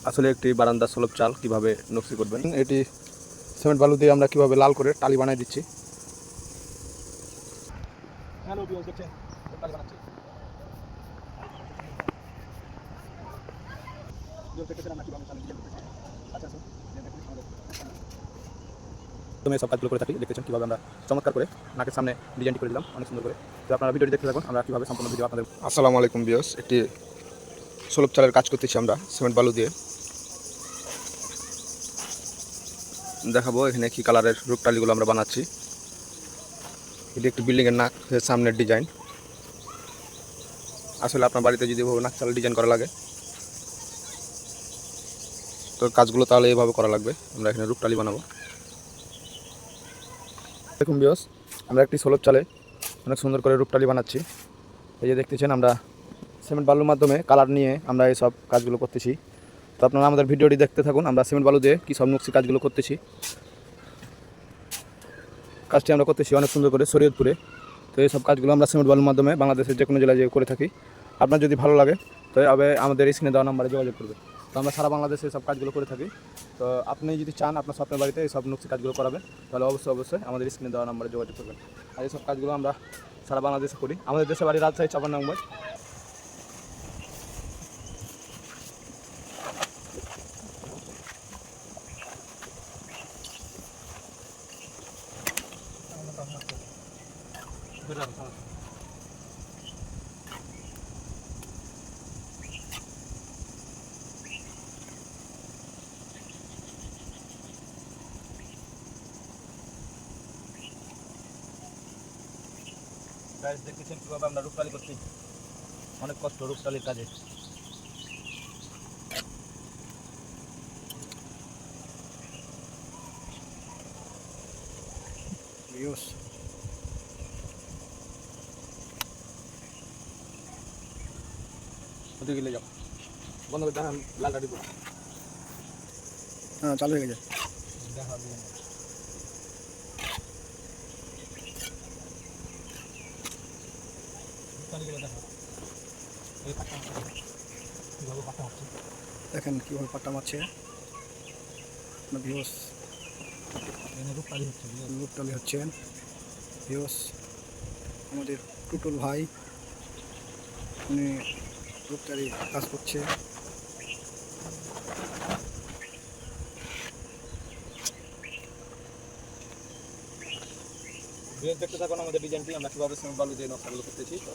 আসলে একটি বারান্দা স্লপ চাল কিভাবে নকশি করবেন, এটি সিমেন্ট বালু দিয়ে আমরা কিভাবে লাল করে টালি বানাই দিচ্ছি। হ্যালো ভিউয়ার্স, দেখছেন টালি বানাচ্ছি। প্রথমে সব কাজগুলো করে থাকি, দেখতেছেন কীভাবে আমরা চমৎকার করে নাকের সামনে ডিজাইনটি করে দিলাম অনেক সুন্দর করে। তো আপনারা ভিডিওটি দেখতে থাকুন, আমরা কীভাবে সম্পূর্ণ ভিডিও আপনাদের। আসসালামু আলাইকুম ভিউয়ার্স, একটি স্লপ চালের কাজ করতেছি আমরা সিমেন্ট বালু দিয়ে। দেখাবো এখানে কী কালারের রূপ টালিগুলো আমরা বানাচ্ছি। এটি একটি বিল্ডিংয়ের নাক সামনের ডিজাইন। আসলে আপনার বাড়িতে যদি নাক চালের ডিজাইন করা লাগে তো কাজগুলো তাহলে এইভাবে করা লাগবে। আমরা এখানে রূপটালি বানাবো। দেখুন ভিউয়ার্স, আমরা একটি স্লপ চালে অনেক সুন্দর করে রূপটালি বানাচ্ছি। এই যে দেখতেছেন আমরা সিমেন্ট বালুর মাধ্যমে কালার নিয়ে আমরা এই সব কাজগুলো করতেছি। তো আপনারা আমাদের ভিডিওটি দেখতে থাকুন, আমরা সিমেন্ট বালু দিয়ে কী সব নকশি কাজগুলো করতেছি। কাজটি আমরা করতেছি অনেক সুন্দর করে শরীয়তপুরে। তো এই সব কাজগুলো আমরা সিমেন্ট বালুর মাধ্যমে বাংলাদেশের যে কোনো জেলায় করে থাকি। আপনার যদি ভালো লাগে তো আমাদের স্ক্রিনে দেওয়া নাম্বারে যোগাযোগ করবে। তো আমরা সারা বাংলাদেশে সব কাজগুলো করে থাকি। তো আপনি যদি চান আপনার স্বপ্নের বাড়িতে এই সব নকশি কাজগুলো করাবেন তাহলে অবশ্যই আমাদের স্ক্রিনে দেওয়া নাম্বারে যোগাযোগ করবেন। আর এই সব কাজগুলো আমরা সারা বাংলাদেশে করি। আমাদের দেশের বাড়ি রাজশাহী 54 নম্বর। গাইস, দেখতেছেন কীভাবে আমরা রূপটালি করছি, অনেক কষ্ট রূপটালির কাজে। ওদিকে গেলে যাও, বন্ধ করে দেখান লাল গাড়ি। হ্যাঁ, চালু হয়ে গেছে। দেখা দিয়ে দেখেন কীভাবে পাট্টা মারছে। ভিউস রূপটালি হচ্ছে ভিউস আমাদের টুটুল ভাই, উনি রূপটালি কাজ করছে। দেখতে থাকুন আমাদের ডিজাইনটি, আমরা কীভাবে সিমেন্ট বালু দিয়ে নকশাগুলো করতেছি। তো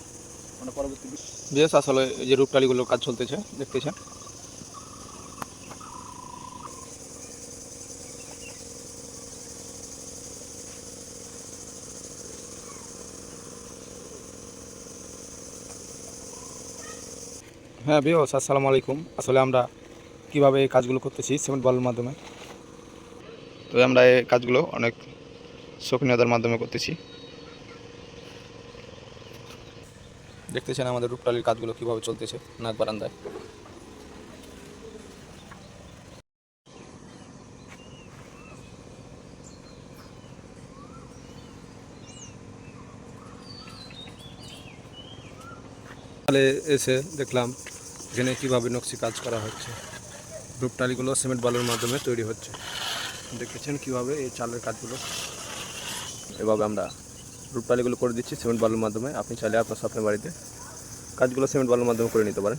আমরা পরবর্তী বেশ আসলে এই যে রূপটালিগুলোর কাজ চলতেছে দেখতেছেন। হ্যাঁ ভিউয়ার্স, আসসালামু আলাইকুম। আসলে আমরা কীভাবে এই কাজগুলো করতেছি সিমেন্ট বালুর মাধ্যমে। তো আমরা এই কাজগুলো অনেক শৌখিনতার মাধ্যমে করতেছি। দেখতেছেন আমাদের রূপটালির কাজগুলো কীভাবে চলতেছে নাক বারান্দায়। তাহলে এসে দেখলাম এখানে কীভাবে নকশি কাজ করা হচ্ছে। রূপটালিগুলো সিমেন্ট বালুর মাধ্যমে তৈরি হচ্ছে। দেখেছেন কীভাবে এই চালের কাজগুলো এভাবে আমরা রূপটালিগুলো করে দিচ্ছি সিমেন্ট বালুর মাধ্যমে। আপনি চাইলে আপনার স্বপ্নের বাড়িতে কাজগুলো সিমেন্ট বালুর মাধ্যমে করে নিতে পারেন।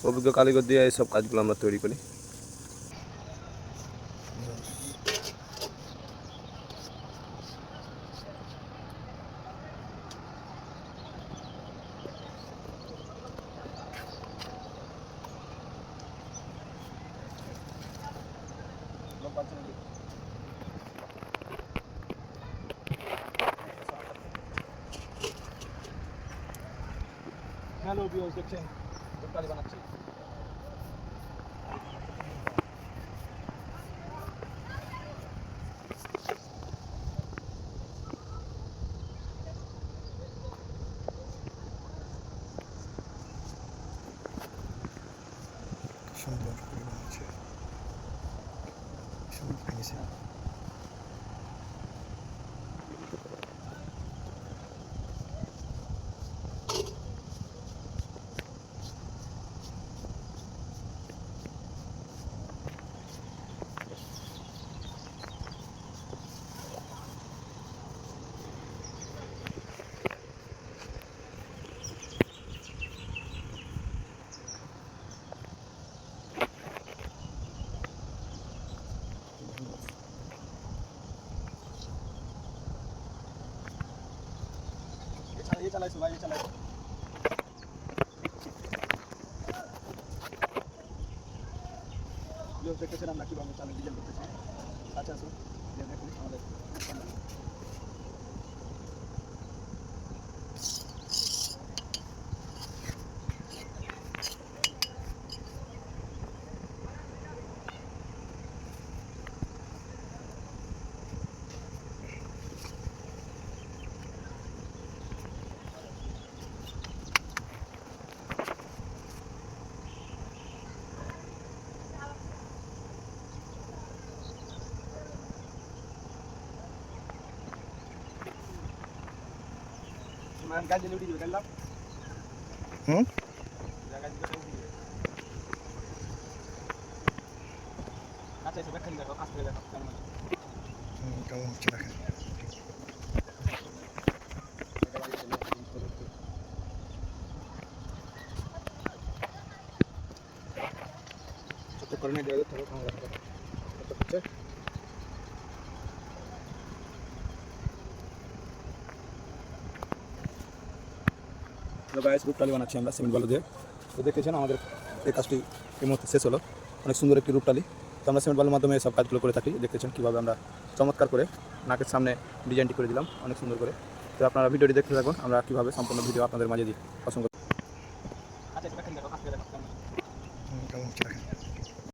অভিজ্ঞ কারিগর দিয়ে এই সব কাজগুলো আমরা তৈরি করি। হ্যালো ভিউয়ার্স, দেখছেন রূপটালি বানাচ্ছি। সুন্দর করে বানাচ্ছে, সুন্দর হয়েছে। চালাইছো ভাই, চালাইছো। দেখতেছেন আমরা কীভাবে চালাই ডিজাইন করতেছি। আচ্ছা আসুন দেখুন আমাদের গাছ দিলে উঠে যাবে, গাছ আচ্ছা এসে ব্যাখ্যা দেখো, কাছ থেকে দেখো কেমন হচ্ছে দেখেন। ছোট্ট করে নিয়ে দেওয়া যেতে হবে, কেমন হচ্ছে। গায়ে রূপ টালি বানাচ্ছি আমরা সিমেন্ট বালু দিয়ে। তো দেখেছেন আমাদের এই কাজটি এই মুহূর্তে শেষ হলো। অনেক সুন্দর একটি রূপ টালি। তো আমরা সিমেন্ট বালুর মাধ্যমে সব কাজগুলো করে থাকি। দেখতেছেন কীভাবে আমরা চমৎকার করে নাকের সামনে ডিজাইনটি করে দিলাম অনেক সুন্দর করে। তো আপনারা ভিডিওটি দেখতে থাকুন, আমরা কীভাবে সম্পূর্ণ ভিডিও আপনাদের মাঝে দিই। পছন্দ কেমন হচ্ছে দেখেন।